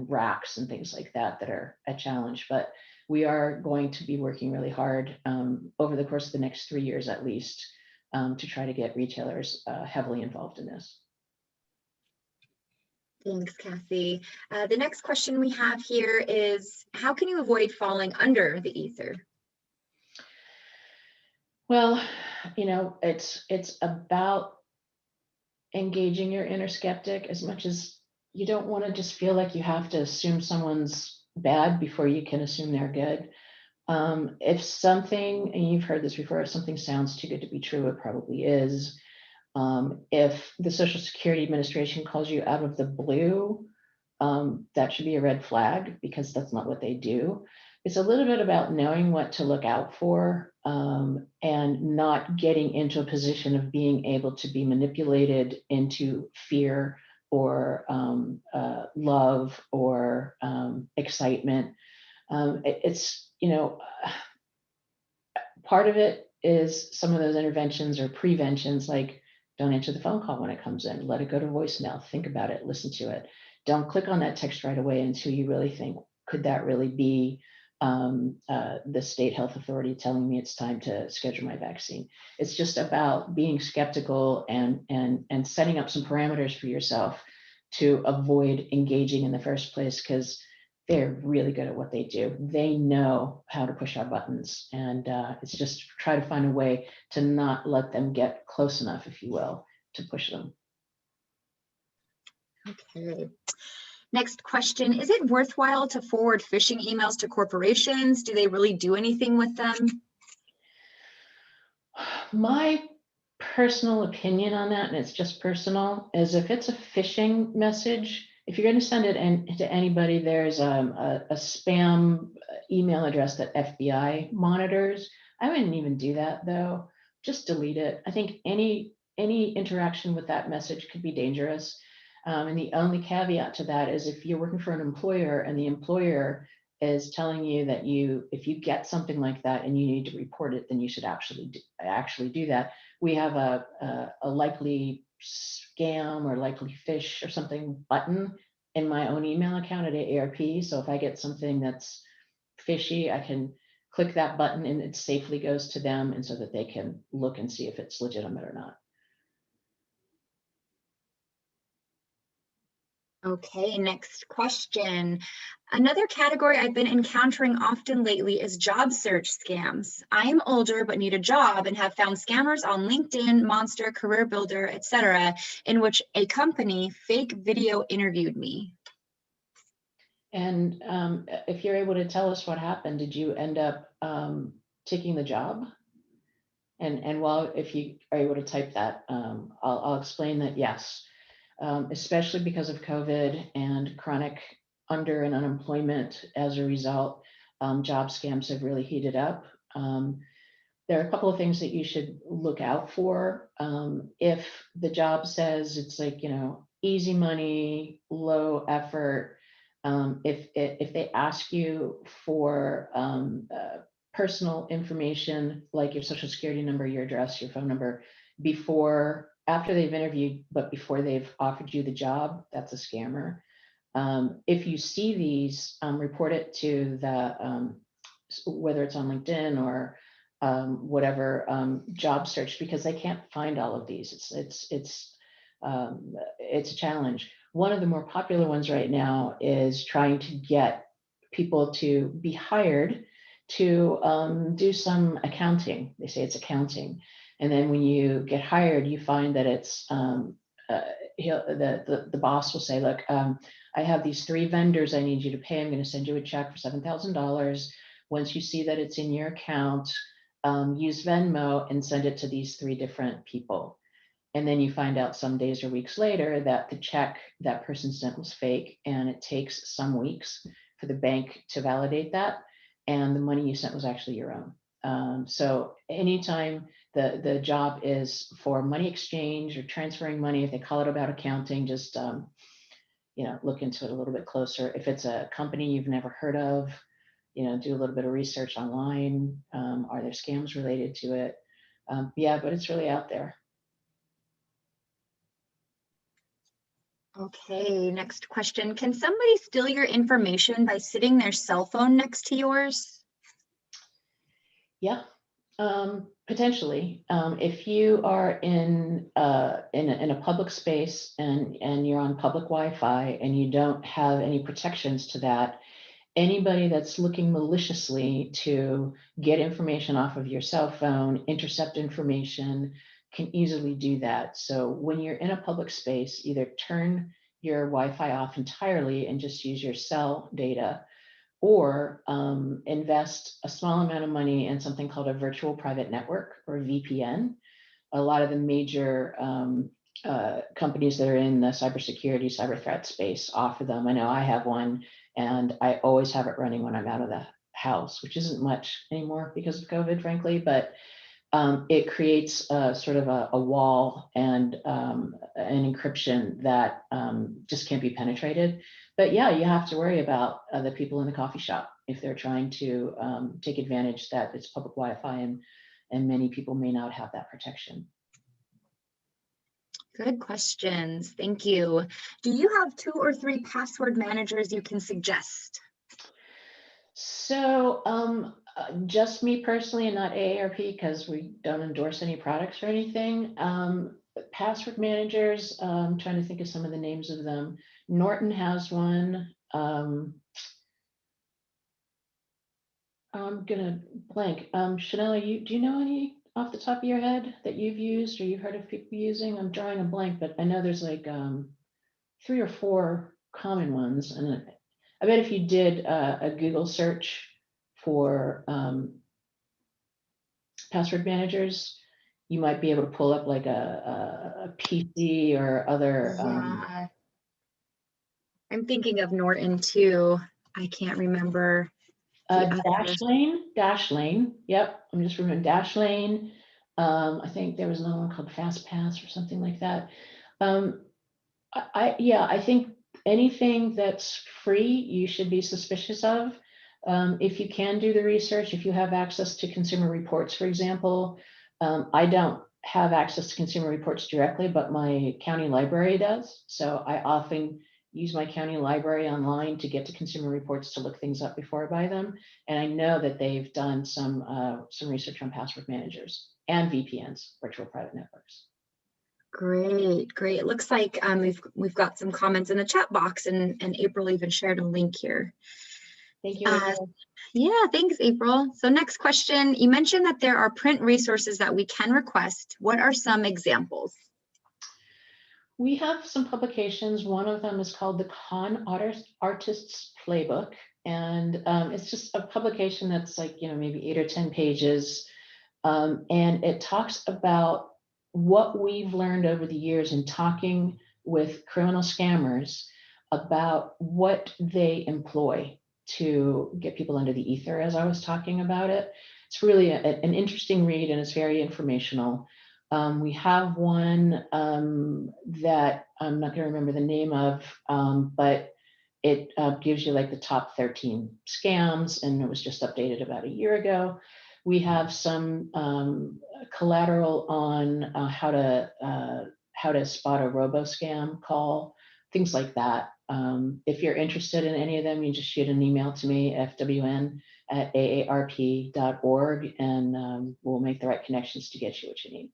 racks and things like that are a challenge. But we are going to be working really hard over the course of the next 3 years at least to try to get retailers heavily involved in this. Thanks, Kathy. The next question we have here is, how can you avoid falling under the ether? Well, it's about engaging your inner skeptic as much as you don't want to just feel like you have to assume someone's bad before you can assume they're good. If something, and you've heard this before, if something sounds too good to be true, it probably is. If the Social Security Administration calls you out of the blue, that should be a red flag because that's not what they do. It's a little bit about knowing what to look out for and not getting into a position of being able to be manipulated into fear or love or excitement. It's, part of it is some of those interventions or preventions, like don't answer the phone call when it comes in, let it go to voicemail, think about it, listen to it. Don't click on that text right away until you really think, could that really be the state health authority telling me it's time to schedule my vaccine? It's just about being skeptical and setting up some parameters for yourself to avoid engaging in the first place, because they're really good at what they do. They know how to push our buttons, and it's just try to find a way to not let them get close enough, if you will, to push them. Okay. Next question, is it worthwhile to forward phishing emails to corporations? Do they really do anything with them? My personal opinion on that, and it's just personal, is if it's a phishing message, if you're going to send it to anybody, there's a spam email address that FBI monitors. I wouldn't even do that though. Just delete it. I think any interaction with that message could be dangerous. And the only caveat to that is if you're working for an employer and the employer is telling you that if you get something like that and you need to report it, then you should actually do that. We have a likely scam or likely phish or something button in my own email account at AARP. So if I get something that's fishy, I can click that button and it safely goes to them, and so that they can look and see if it's legitimate or not. Okay, next question. Another category I've been encountering often lately is job search scams. I am older but need a job and have found scammers on LinkedIn, Monster, Career Builder, etc., in which a company fake video interviewed me. And if you're able to tell us what happened, did you end up taking the job? And while, if you are able to type that, I'll explain that yes. Especially because of COVID and chronic under and unemployment as a result, job scams have really heated up. There are a couple of things that you should look out for. If the job says it's like, easy money, low effort, if they ask you for personal information like your social security number, your address, your phone number, after they've interviewed, but before they've offered you the job, that's a scammer. If you see these, report it to the, whether it's on LinkedIn or whatever job search, because they can't find all of these. It's a challenge. One of the more popular ones right now is trying to get people to be hired to do some accounting. They say it's accounting. And then when you get hired, you find that it's, the boss will say, look, I have these 3 vendors I need you to pay. I'm going to send you a check for $7,000. Once you see that it's in your account, use Venmo and send it to these 3 different people. And then you find out some days or weeks later that the check that person sent was fake, and it takes some weeks for the bank to validate that, and the money you sent was actually your own. So anytime the job is for money exchange or transferring money, if they call it about accounting, just look into it a little bit closer. If it's a company you've never heard of, do a little bit of research online. Are there scams related to it? Yeah, but it's really out there. Okay, next question. Can somebody steal your information by sitting their cell phone next to yours? Yeah, potentially. If you are in a public space and you're on public Wi-Fi and you don't have any protections to that, anybody that's looking maliciously to get information off of your cell phone, intercept information, can easily do that. So when you're in a public space, either turn your Wi-Fi off entirely and just use your cell data, or invest a small amount of money in something called a virtual private network, or VPN. A lot of the major companies that are in the cybersecurity, cyber threat space offer them. I know I have one, and I always have it running when I'm out of the house, which isn't much anymore because of COVID, frankly, but it creates sort of a wall and an encryption that just can't be penetrated. But yeah, you have to worry about the people in the coffee shop if they're trying to take advantage that it's public Wi-Fi, and many people may not have that protection. Good questions. Thank you. Do you have 2 or 3 password managers you can suggest? So just me personally, and not AARP, because we don't endorse any products or anything. Password managers, I'm trying to think of some of the names of them. Norton has one. I'm gonna blank. Chanel, do you know any off the top of your head that you've used or you've heard of people using? I'm drawing a blank, but I know there's like 3 or 4 common ones. And I bet if you did a Google search for password managers, you might be able to pull up like a PC or other. Yeah. I'm thinking of Norton too. I can't remember. Dashlane. Yep, I'm just remembering Dashlane. I think there was another one called FastPass or something like that. I think anything that's free, you should be suspicious of. If you can do the research, if you have access to consumer reports, for example. I don't have access to consumer reports directly, but my county library does. So I often use my county library online to get to consumer reports to look things up before I buy them. And I know that they've done some research on password managers and VPNs, virtual private networks. Great. It looks like we've got some comments in the chat box, and April even shared a link here. Thank you, April. Yeah, thanks, April. So next question, you mentioned that there are print resources that we can request. What are some examples? We have some publications. One of them is called the Con Artist's Playbook. And it's just a publication that's like, maybe 8 or 10 pages. And it talks about what we've learned over the years in talking with criminal scammers about what they employ to get people under the ether, as I was talking about it. It's really an interesting read, and it's very informational. We have one that I'm not going to remember the name of, but it gives you like the top 13 scams, and it was just updated about a year ago. We have some collateral on how to spot a robo scam call, things like that. If you're interested in any of them, you just shoot an email to me, fwn@aarp.org, and we'll make the right connections to get you what you need.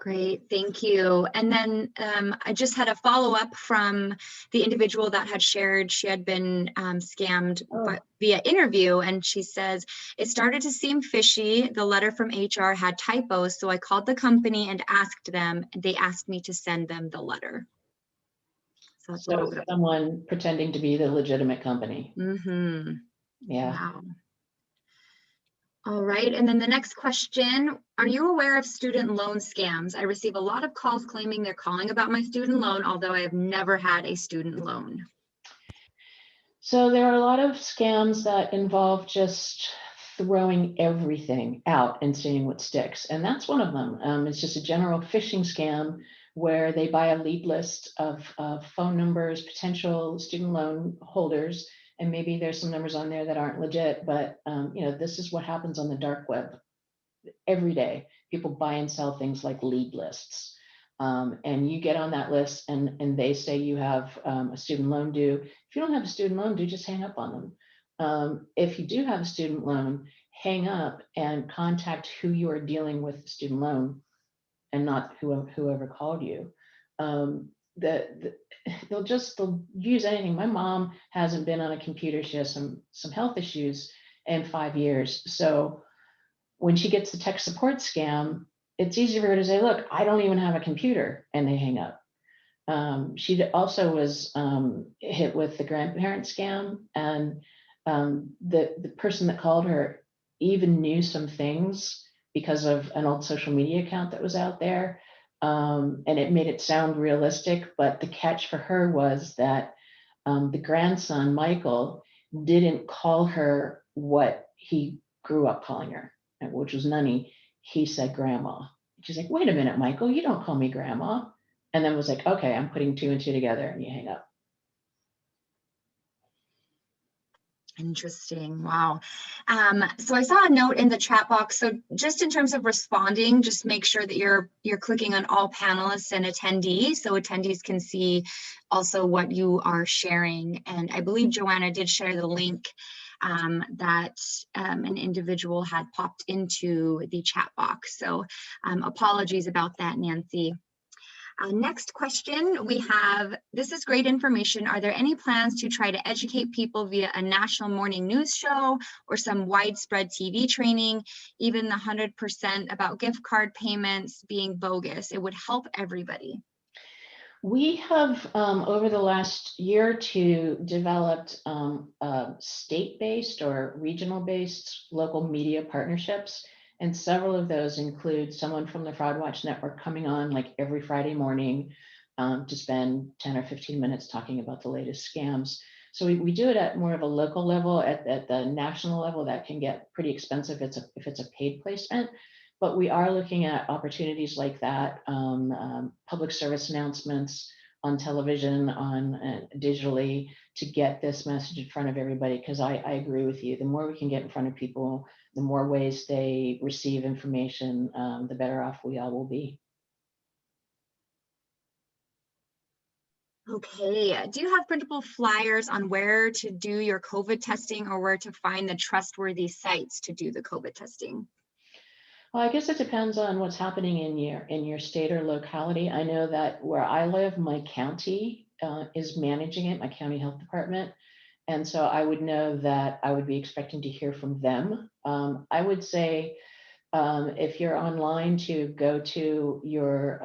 Great, thank you. And then I just had a follow-up from the individual that had shared she had been scammed via interview, and she says, it started to seem fishy. The letter from HR had typos, so I called the company and asked them, and they asked me to send them the letter. So that's a little bit of someone pretending to be the legitimate company. Yeah. Wow. All right, and then the next question, are you aware of student loan scams? I receive a lot of calls claiming they're calling about my student loan, although I have never had a student loan. So there are a lot of scams that involve just throwing everything out and seeing what sticks. And that's one of them. It's just a general phishing scam where they buy a lead list of phone numbers, potential student loan holders, and maybe there's some numbers on there that aren't legit, but this is what happens on the dark web every day. People buy and sell things like lead lists. And you get on that list and they say you have a student loan due. If you don't have a student loan due, just hang up on them. If you do have a student loan, hang up and contact who you are dealing with the student loan and not whoever called you. They'll use anything. My mom hasn't been on a computer. She has some health issues in 5 years. So when she gets the tech support scam, it's easy for her to say, look, I don't even have a computer, and they hang up. She also was hit with the grandparent scam, and the person that called her even knew some things because of an old social media account that was out there. And it made it sound realistic, but the catch for her was that the grandson, Michael, didn't call her what he grew up calling her, which was Nunny. He said grandma. She's like, wait a minute, Michael, you don't call me grandma. And then was like, okay, I'm putting 2 and 2 together, and you hang up. Interesting. Wow. So I saw a note in the chat box. So just in terms of responding, just make sure that you're clicking on all panelists and attendees, so attendees can see also what you are sharing. And I believe Joanna did share the link that an individual had popped into the chat box. So apologies about that, Nancy. Next question we have, this is great information. Are there any plans to try to educate people via a national morning news show or some widespread TV training, even the 100% about gift card payments being bogus? It would help everybody. We have, over the last year or two, developed state-based or regional-based local media partnerships. And several of those include someone from the FraudWatch network coming on like every Friday morning to spend 10 or 15 minutes talking about the latest scams. So we do it at more of a local level. At the national level, that can get pretty expensive if it's a paid placement. But we are looking at opportunities like that, public service announcements on television, on digitally, to get this message in front of everybody, because I agree with you. The more we can get in front of people, the more ways they receive information, the better off we all will be. Okay, do you have printable flyers on where to do your COVID testing or where to find the trustworthy sites to do the COVID testing? Well, I guess it depends on what's happening in your state or locality. I know that where I live, my county is managing it, my county health department. And so I would know that I would be expecting to hear from them. I would say if you're online, to go to your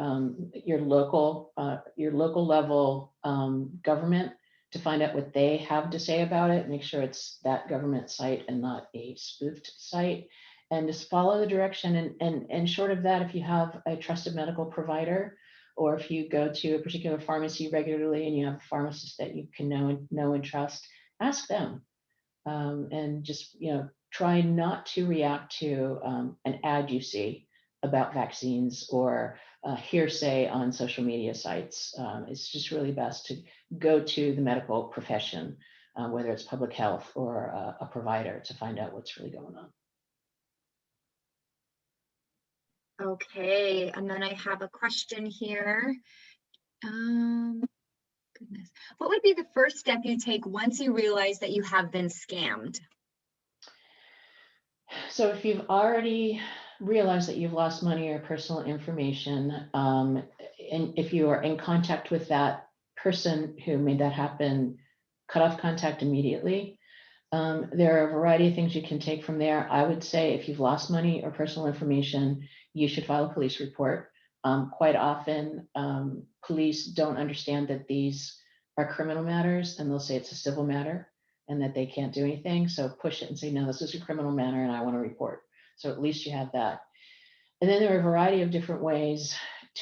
local level government to find out what they have to say about it. Make sure it's that government site and not a spoofed site, and just follow the direction. And short of that, if you have a trusted medical provider, or if you go to a particular pharmacy regularly and you have a pharmacist that you can know and trust, ask them. And just try not to react to an ad you see about vaccines or hearsay on social media sites. It's just really best to go to the medical profession, whether it's public health or a provider, to find out what's really going on. Okay, and then I have a question here. Goodness. What would be the first step you take once you realize that you have been scammed? So if you've already realize that you've lost money or personal information, and if you are in contact with that person who made that happen, cut off contact immediately. There are a variety of things you can take from there. I would say if you've lost money or personal information, you should file a police report. Quite often, police don't understand that these are criminal matters, and they'll say it's a civil matter and that they can't do anything. So push it and say, no, this is a criminal matter and I want to report. So at least you have that. And then there are a variety of different ways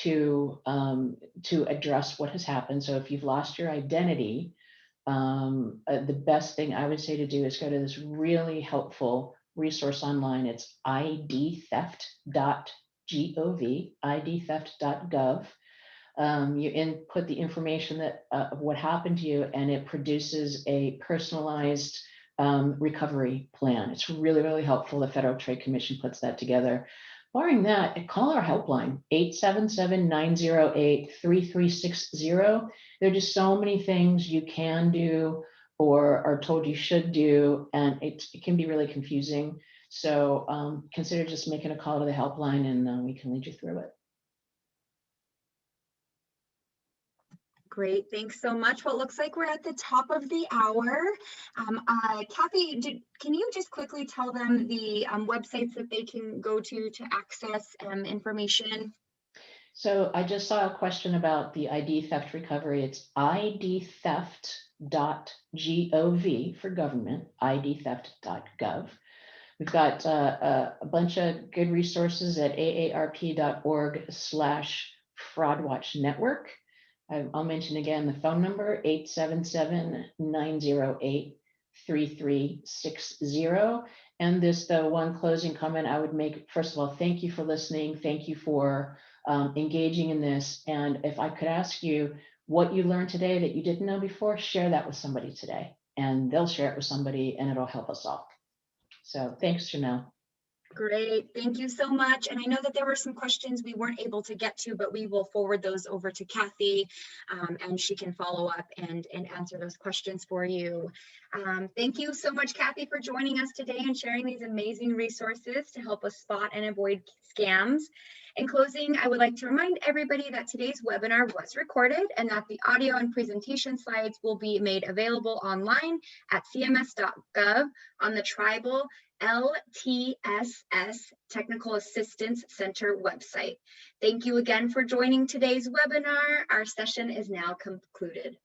to address what has happened. So if you've lost your identity, the best thing I would say to do is go to this really helpful resource online. It's idtheft.gov, idtheft.gov. You input the information that of what happened to you, and it produces a personalized recovery plan. It's really, really helpful. The Federal Trade Commission puts that together. Barring that, call our helpline, 877-908-3360. There are just so many things you can do or are told you should do, and it can be really confusing. So consider just making a call to the helpline, and we can lead you through it. Great, thanks so much. Well, it looks like we're at the top of the hour. Kathy, can you just quickly tell them the websites that they can go to access information? So I just saw a question about the ID theft recovery. It's idtheft.gov for government, idtheft.gov. We've got a bunch of good resources at aarp.org/FraudWatch network. I'll mention again the phone number, 877-908-3360. And the one closing comment I would make, first of all, thank you for listening. Thank you for engaging in this. And if I could ask you what you learned today that you didn't know before, share that with somebody today, and they'll share it with somebody, and it'll help us all. So thanks, Janelle. Great, thank you so much. And I know that there were some questions we weren't able to get to, but we will forward those over to Kathy, and she can follow up and answer those questions for you. Thank you so much, Kathy, for joining us today and sharing these amazing resources to help us spot and avoid scams. In closing, I would like to remind everybody that today's webinar was recorded and that the audio and presentation slides will be made available online at cms.gov on the Tribal LTSS Technical Assistance Center website. Thank you again for joining today's webinar. Our session is now concluded.